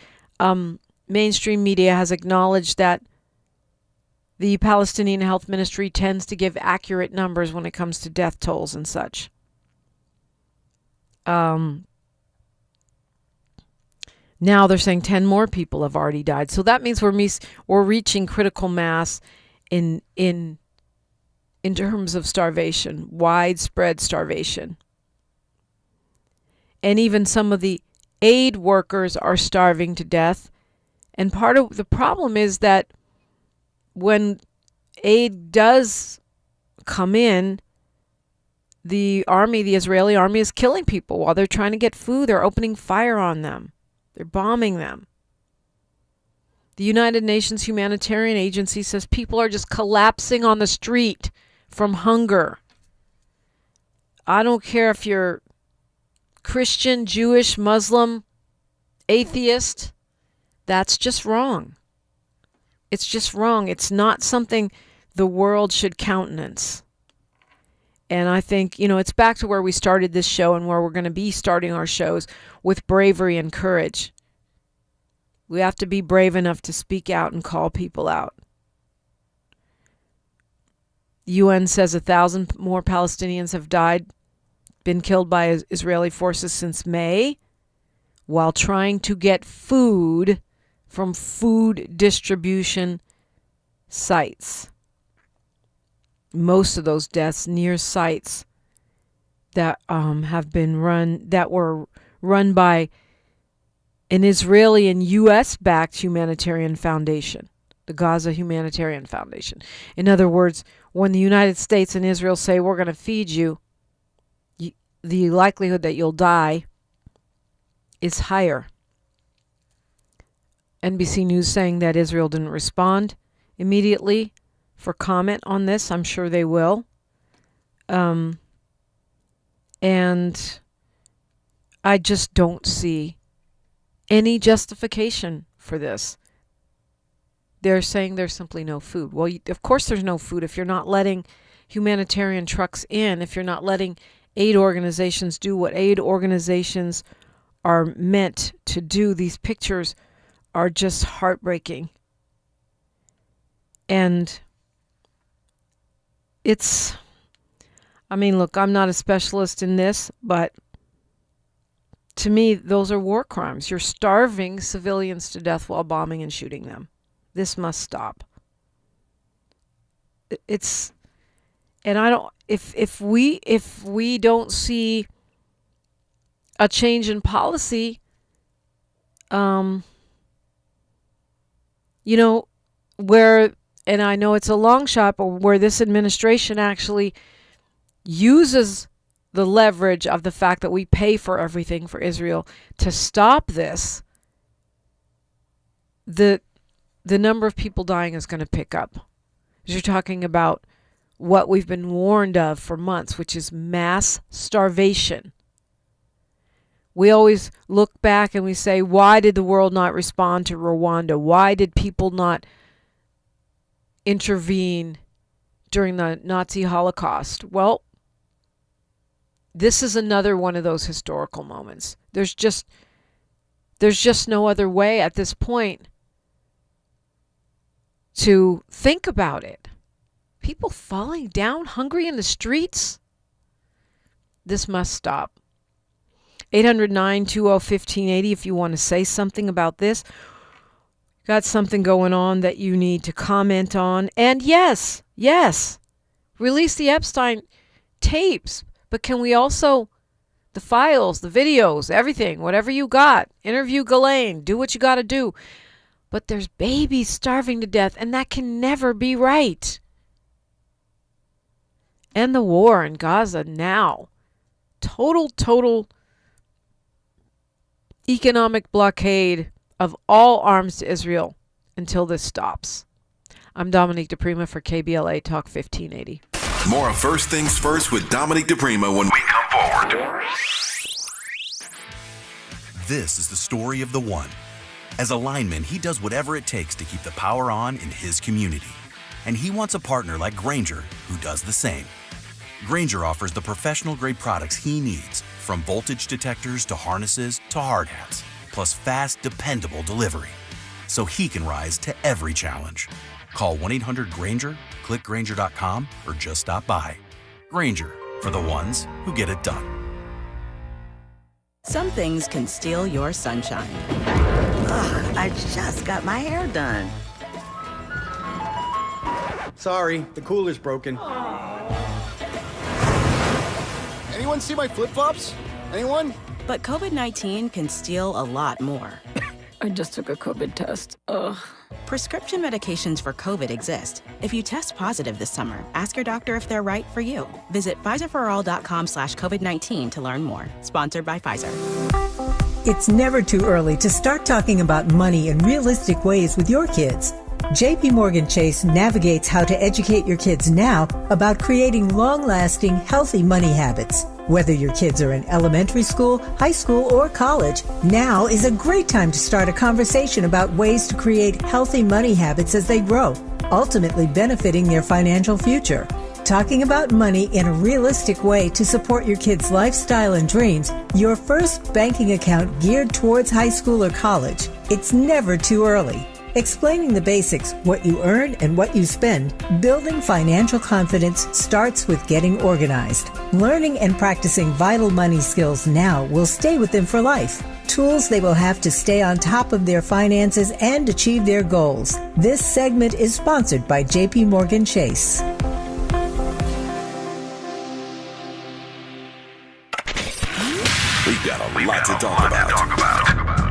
mainstream media has acknowledged that the Palestinian Health Ministry tends to give accurate numbers when it comes to death tolls and such. Now they're saying 10 more people have already died. So that means we're reaching critical mass in terms of starvation, widespread starvation. And even some of the aid workers are starving to death. And part of the problem is that when aid does come in, the Israeli army is killing people while they're trying to get food. They're opening fire on them. They're bombing them. The United Nations Humanitarian Agency says people are just collapsing on the street from hunger. I don't care if you're Christian, Jewish, Muslim, atheist. That's just wrong. It's just wrong. It's not something the world should countenance. And I think, it's back to where we started this show and where we're going to be starting our shows, with bravery and courage. We have to be brave enough to speak out and call people out. UN says 1,000 more Palestinians have been killed by Israeli forces since May, while trying to get food from food distribution sites. Most of those deaths near sites that were run by an Israeli and U.S.-backed humanitarian foundation, the Gaza Humanitarian Foundation. In other words, when the United States and Israel say, we're going to feed you, the likelihood that you'll die is higher. NBC News saying that Israel didn't respond immediately for comment on this. I'm sure they will. And I just don't see any justification for this. They're saying there's simply no food. Well, of course there's no food if you're not letting humanitarian trucks in, if you're not letting aid organizations do what aid organizations are meant to do. These pictures are just heartbreaking. And look, I'm not a specialist in this, but to me, those are war crimes. You're starving civilians to death while bombing and shooting them. This must stop. If we don't see a change in policy, where, and I know it's a long shot, but where this administration actually uses the leverage of the fact that we pay for everything for Israel to stop this, the number of people dying is going to pick up. You're talking about what we've been warned of for months, which is mass starvation. We always look back and we say, why did the world not respond to Rwanda? Why did people not intervene during the Nazi Holocaust? Well, this is another one of those historical moments. There's just no other way at this point to think about it. People falling down hungry in the streets? This must stop. 800-920-1580 if you want to say something about this. Got something going on that you need to comment on. And yes, release the Epstein tapes. But can we also, the files, the videos, everything, whatever you got, interview Ghislaine, do what you got to do. But there's babies starving to death, and that can never be right. End the war in Gaza now. Total economic blockade of all arms to Israel until this stops. I'm Dominique DiPrima for KBLA Talk 1580. More of First Things First with Dominique DiPrima when we come forward. This is the story of the one. As a lineman, he does whatever it takes to keep the power on in his community. And he wants a partner like Grainger who does the same. Grainger offers the professional-grade products he needs, from voltage detectors to harnesses to hard hats, plus fast, dependable delivery, so he can rise to every challenge. Call 1-800-GRAINGER, click Grainger.com, or just stop by. Grainger, for the ones who get it done. Some things can steal your sunshine. Ugh, I just got my hair done. Sorry, the cooler's broken. Anyone see my flip-flops? Anyone? But COVID-19 can steal a lot more. I just took a COVID test. Ugh. Prescription medications for COVID exist. If you test positive this summer, ask your doctor if they're right for you. Visit PfizerForAll.com/COVID-19 to learn more. Sponsored by Pfizer. It's never too early to start talking about money in realistic ways with your kids. JP Morgan Chase navigates how to educate your kids now about creating long-lasting, healthy money habits. Whether your kids are in elementary school, high school, or college, now is a great time to start a conversation about ways to create healthy money habits as they grow, ultimately benefiting their financial future. Talking about money in a realistic way to support your kids' lifestyle and dreams, your first banking account geared towards high school or college. It's never too early. Explaining the basics, what you earn and what you spend, building financial confidence starts with getting organized. Learning and practicing vital money skills now will stay with them for life. Tools they will have to stay on top of their finances and achieve their goals. This segment is sponsored by JP Morgan Chase. We've got a lot to talk about.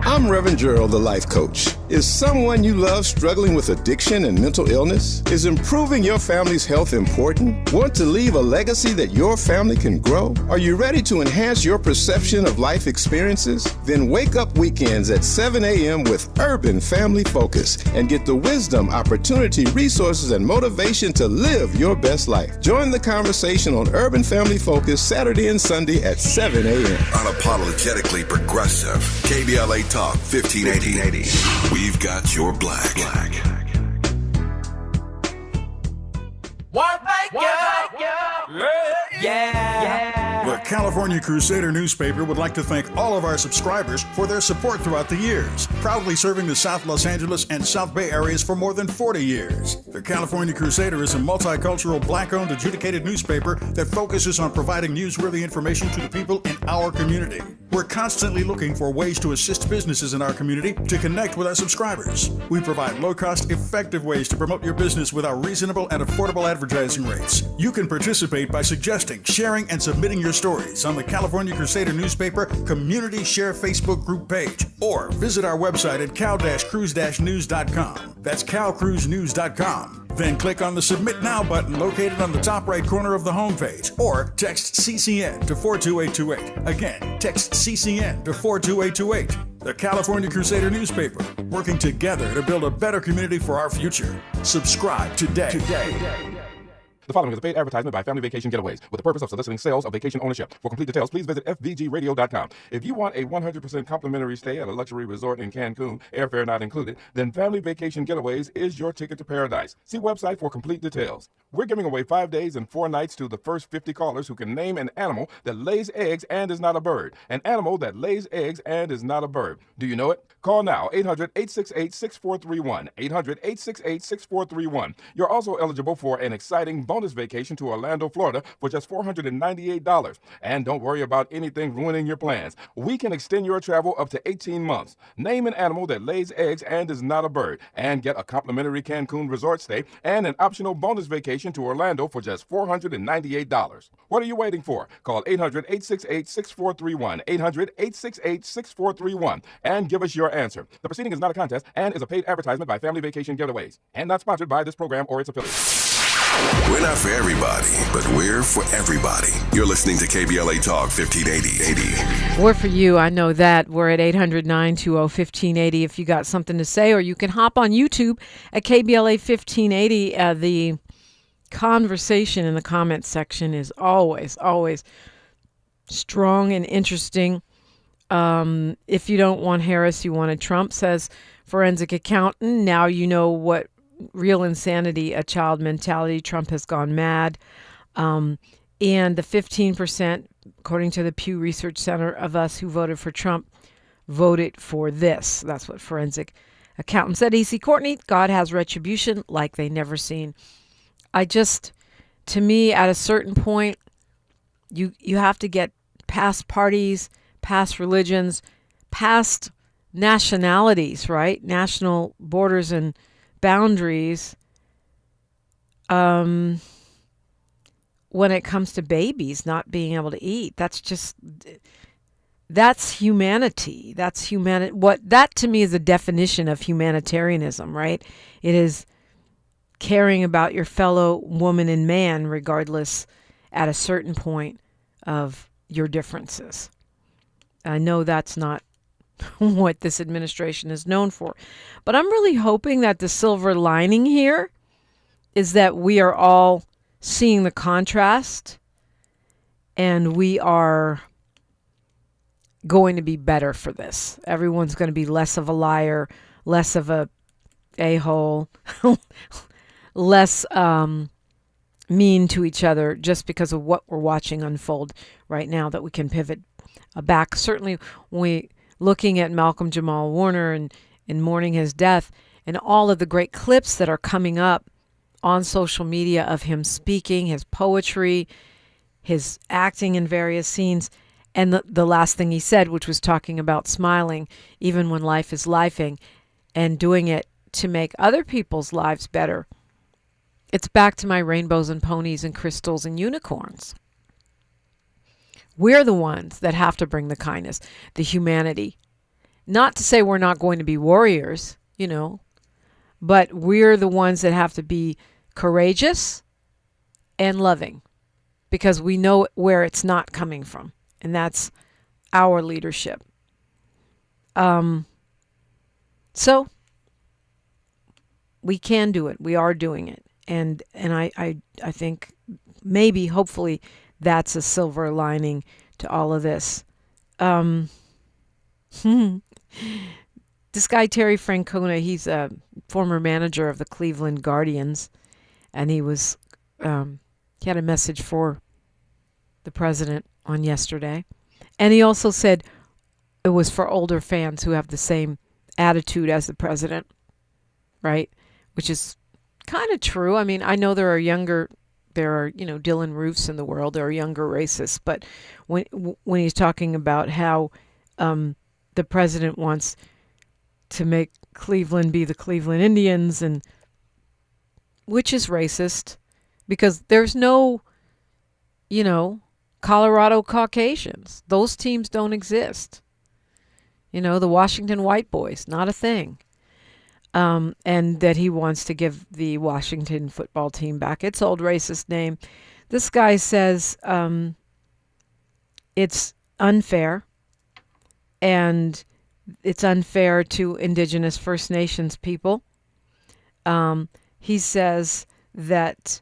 I'm Reverend Gerald, the life coach. Is someone you love struggling with addiction and mental illness? Is improving your family's health important? Want to leave a legacy that your family can grow? Are you ready to enhance your perception of life experiences? Then wake up weekends at 7 a.m. with Urban Family Focus and get the wisdom, opportunity, resources, and motivation to live your best life. Join the conversation on Urban Family Focus Saturday and Sunday at 7 a.m. Unapologetically progressive. KBLA Talk 1580. We've got your black. What make you? Yeah. The California Crusader newspaper would like to thank all of our subscribers for their support throughout the years, proudly serving the South Los Angeles and South Bay areas for more than 40 years. The California Crusader is a multicultural, black-owned, adjudicated newspaper that focuses on providing newsworthy information to the people in our community. We're constantly looking for ways to assist businesses in our community to connect with our subscribers. We provide low-cost, effective ways to promote your business with our reasonable and affordable advertising rates. You can participate by suggesting, sharing, and submitting your stories on the California Crusader newspaper Community Share Facebook group page, or visit our website at cal-cruise-news.com. That's calcruisenews.com. Then click on the Submit Now button located on the top right corner of the homepage, or text CCN to 42828. Again, text CCN to 42828. The California Crusader newspaper, working together to build a better community for our future. Subscribe today. The following is a paid advertisement by Family Vacation Getaways with the purpose of soliciting sales of vacation ownership. For complete details, please visit fvgradio.com. If you want a 100% complimentary stay at a luxury resort in Cancun, airfare not included, then Family Vacation Getaways is your ticket to paradise. See website for complete details. We're giving away 5 days and 4 nights to the first 50 callers who can name an animal that lays eggs and is not a bird. An animal that lays eggs and is not a bird. Do you know it? Call now, 800-868-6431, 800-868-6431. You're also eligible for an exciting bonus vacation to Orlando, Florida for just $498. And don't worry about anything ruining your plans. We can extend your travel up to 18 months. Name an animal that lays eggs and is not a bird, and get a complimentary Cancun resort stay and an optional bonus vacation to Orlando for just $498. What are you waiting for? Call 800-868-6431, 800-868-6431, and give us your answer. The proceeding is not a contest and is a paid advertisement by Family Vacation Getaways and not sponsored by this program or its affiliates. We're not for everybody, but we're for everybody. You're listening to KBLA Talk 1580. We're for you. I know that. We're at 800-920-1580 if you got something to say, or you can hop on YouTube at KBLA 1580. The conversation in the comments section is always strong and interesting. If you don't want Harris, you wanted Trump, says forensic accountant. Now you know what real insanity, a child mentality. Trump has gone mad. And the 15%, according to the Pew Research Center, of us who voted for Trump voted for this. That's what forensic accountant said. E.C. Courtney, God has retribution like they never seen. To me, at a certain point, you have to get past parties, past religions, past nationalities, right? National borders and boundaries when it comes to babies not being able to eat. That's humanity. That to me is a definition of humanitarianism, right? It is caring about your fellow woman and man regardless at a certain point of your differences. I know that's not what this administration is known for. But I'm really hoping that the silver lining here is that we are all seeing the contrast and we are going to be better for this. Everyone's going to be less of a liar, less of a a-hole, less mean to each other just because of what we're watching unfold right now, that we can pivot back. Certainly when we looking at Malcolm Jamal Warner and mourning his death and all of the great clips that are coming up on social media of him speaking, his poetry, his acting in various scenes, and the last thing he said, which was talking about smiling even when life is lifing and doing it to make other people's lives better. It's back to my rainbows and ponies and crystals and unicorns. We're the ones that have to bring the kindness, the humanity. Not to say we're not going to be warriors. But we're the ones that have to be courageous and loving because we know where it's not coming from. And that's our leadership. So we can do it. We are doing it. And I think maybe, hopefully, that's a silver lining to all of this. This guy, Terry Francona, he's a former manager of the Cleveland Guardians, and he was he had a message for the president on yesterday. And he also said it was for older fans who have the same attitude as the president, right? Which is kind of true. I mean, I know there are Dylan Roofs in the world, there are younger racists, but when he's talking about how the president wants to make Cleveland be the Cleveland Indians, and which is racist because there's no, Colorado Caucasians. Those teams don't exist. The Washington White Boys, not a thing. And that he wants to give the Washington football team back its old racist name. This guy says it's unfair, and it's unfair to Indigenous First Nations people. He says that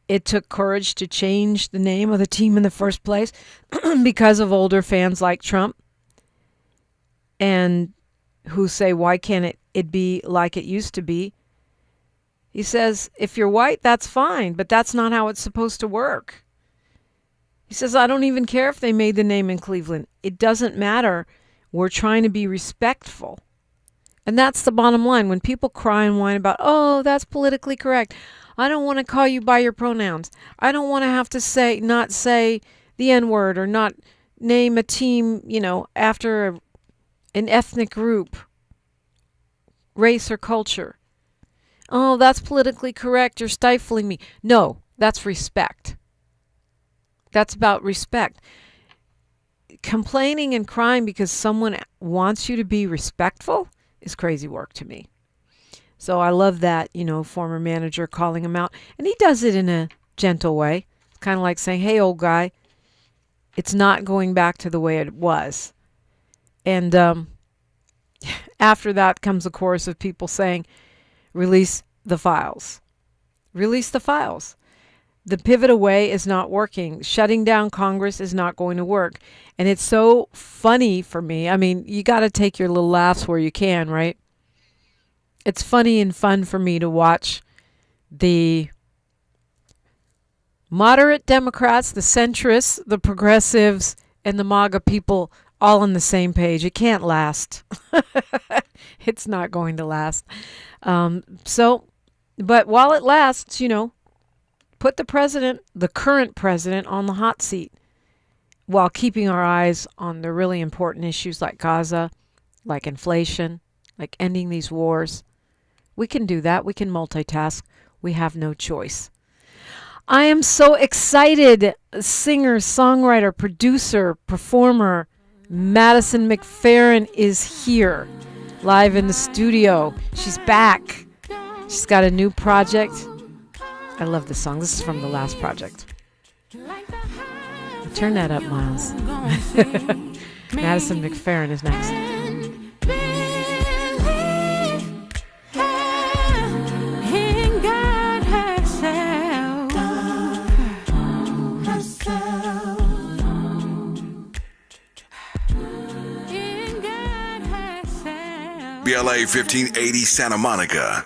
it took courage to change the name of the team in the first place because of older fans like Trump, and who say, why can't it be like it used to be? He says, if you're white, that's fine, but that's not how it's supposed to work. He says, I don't even care if they made the name in Cleveland. It doesn't matter. We're trying to be respectful. And that's the bottom line. When people cry and whine about, oh, that's politically correct. I don't want to call you by your pronouns. I don't want to have to not say the N-word or not name a team, after an ethnic group, race or culture. Oh, that's politically correct. You're stifling me. No, that's respect. That's about respect. Complaining and crying because someone wants you to be respectful is crazy work to me. So I love that, former manager calling him out. And he does it in a gentle way. It's kind of like saying, hey, old guy, it's not going back to the way it was. And after that comes a chorus of people saying, release the files. Release the files. The pivot away is not working. Shutting down Congress is not going to work. And it's so funny for me. I mean, you got to take your little laughs where you can, right? It's funny and fun for me to watch the moderate Democrats, the centrists, the progressives, and the MAGA people all on the same page. It can't last. It's not going to last. But while it lasts, put the current president on the hot seat while keeping our eyes on the really important issues like Gaza, like inflation, like ending these wars. We can do that. We can multitask. We have no choice. I am so excited. Singer, songwriter, producer, performer, Madison McFerrin is here, live in the studio. She's back. She's got a new project. I love this song. This is from the last project. Turn that up, Miles. Madison McFerrin is next. KBLA 1580 Santa Monica.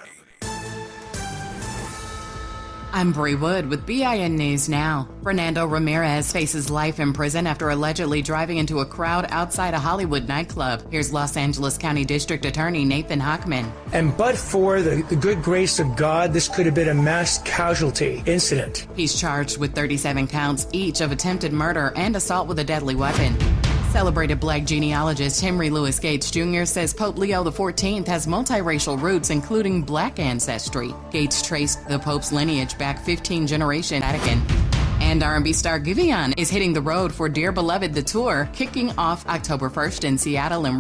I'm Bree Wood with BIN News Now. Fernando Ramirez faces life in prison after allegedly driving into a crowd outside a Hollywood nightclub. Here's Los Angeles County District Attorney Nathan Hochman. And but for the good grace of God, this could have been a mass casualty incident. He's charged with 37 counts, each of attempted murder and assault with a deadly weapon. Celebrated Black genealogist Henry Louis Gates Jr. says Pope Leo XIV has multiracial roots, including Black ancestry. Gates traced the Pope's lineage back 15 generations Vatican. And R&B star Giveon is hitting the road for Dear Beloved, the tour, kicking off October 1st in Seattle and